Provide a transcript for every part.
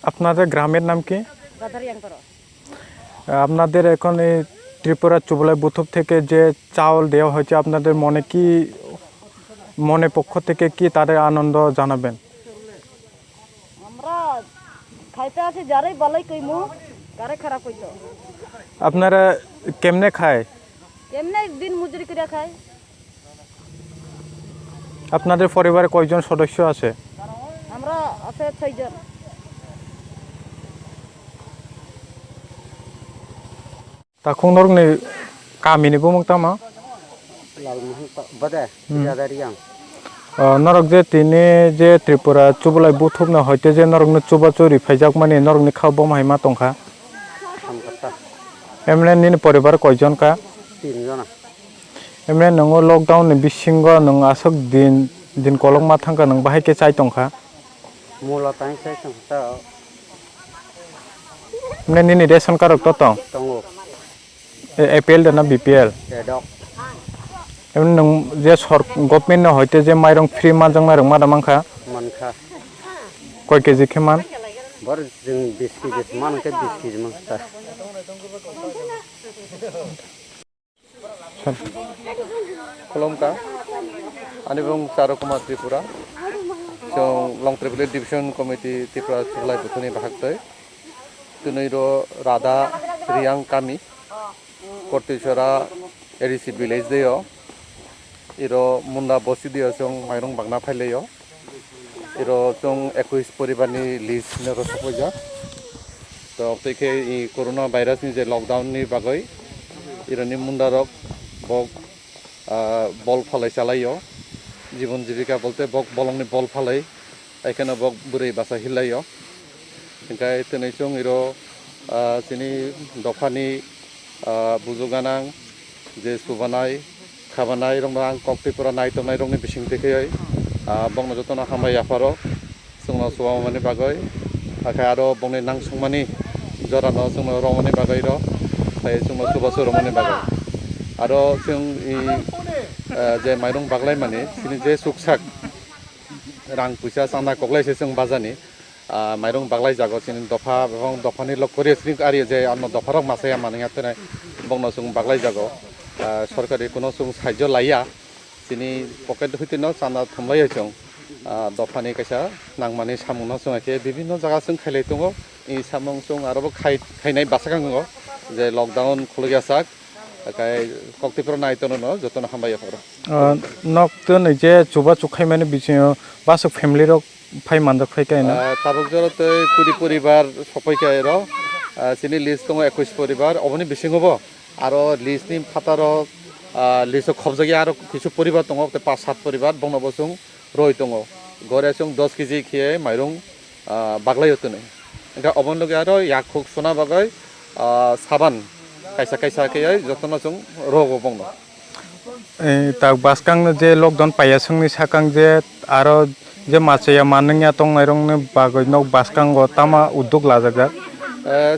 আপনাদের গ্রামের নাম কি? গাধারিয়াংপাড়া। আপনাদের এখন এই ত্রিপুরা চুবলাই বুথ থেকে যে চাউল দেওয়া হয়েছে আপনাদের মনে পক্ষ থেকে কি তাদের আনন্দ জানাবেন? আমরা খাইতে আছি যারাই ভালোই কইমু, কারে খারাপ হইতো। আপনারা কেমনে খায়? এমনি দিন মজুরি করে খায়। আপনাদের পরিবারে কয়জন সদস্য আছে? আমরা আছে 6 জন। Takung norong ni kami ni bumong tama. Lalmuhan bade Gadariang. Norok je tini je Tripura chubulai buthuk na hoite je norok ni chuba churi phaijak mani norok ni khau bom haima tongkha. Samkata. Emne ni poribar koijon ka? 3 jona. Emne nongo lockdown ni bisingo nong asok din kolong ma thangka nong bahai ke chai tongkha. Mula tang sai samkata. Emne ni ration karok to tong. Tongo. APL dan BPL. Edok. Emne nong je government na hoite je mairong free ma jang mairong ma damangkha. Manka. Koi kg keman? Bar jeng 20 kg man ke 20 kg mangta. Kolomka anibong Sarokuma Tripura jong Long Tripoli Division Committee Tripura Chulai Buthuni bahaktoi tunoiro Radha Riang Kami Kortishora ADC village deyo iro munda bosi deyo jong mairong bangna phaileyo iro jong 21 poribani list nero sapoja to teke i corona virus ni je lockdown ni bagoi ironi mundarok bok বল ফালাই চালাইও জীবন জীবিকা বলতে বক বলংনি বল ফালাই এখানে বক বুড়ি বাসা হিলাইও ওংকাই তনৈচং error চিনি দফানি বুজুগানাং যে সুবানাই খাবানাই রং আং কক্টিপুরা নাইতনাই রংনি বিসিং থেকে বংনো যতনা হামাই আফারো जोंनो सुवामानि बागै आखाय आरो बंनि नांसंमानि जरानो जोंनो रमानि बागै र फाय जोंनो सुबासु रमानि बागै आरो जों जे माइरं बागलाय माने सिनि जे सुखसाक रां पैसा चांदा कगलायसे जों बाजानि माइरं बागलाय जागो सिनि दफा बं दफानि लग करि सिनि आरि जे आनो दफारक मासाया माने तने बंनो जों बागलाय जागो सरकारि कोनो जों साहाय्य लाया सिनि पकेट हइतिनो चांदा थमलाय जों दफानि कैसा नांमानि सामुंना जोंखे विभिन्न जागा जों खायलाय दङ इ सामुं जों आरोबो खायनाय बासागाङो जे लकडाउन खुलगिया साक आखाय कक्तिफोर नायतनो जतन हामबाय फर नक्तन जे चुबा चुखाय माने बिसिनो बासक फेमिलि रो फाय मानदक फायकायना ताबक जरते पुरि परिवार सफायकाय र सिनि लिस्ट दङ 21 परिवार अबनि बिसिङबो आरो लिस्टनि फातार लिस्ट खबजागि आरो किछु परिवार दङ 5-7 परिवार बंनबो जों रय दङ गरे जों 10 केजि खिये माइरं बागलायतने ओंका अबन लगे आरो याखुक सुना बागै साबान कैसा के जतन जों रगो बंनो ता बासकांग जे लकडाउन पाया संनि साकां जे आरो जे मासेया माननिया तंनाय रंने बागै नक बासकांग तामा उद्योग लाजागा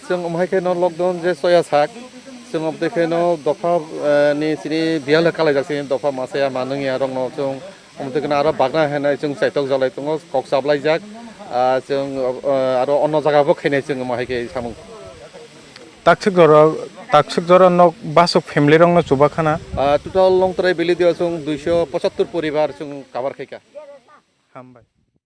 जों अमहायखे न लकडाउन जे सया साक जों अबदेखे न दफा नि सिनि बियाल कालाय जासिन दफा मासेया माननिया रंनो जों अमदेखे आरो बागना हेनाय जों साइटक जालाय दङ कक्साबलाय जाक जों आरो अन्न जागाबो खैनाय जों अमहायखे सामुं ताकसिक जरा नक बासक फेमिलि रंनो चुबा खाना टोटाल लंतराय बेलि दिया जों 275 परिवार जों काबार खैका हामबाय।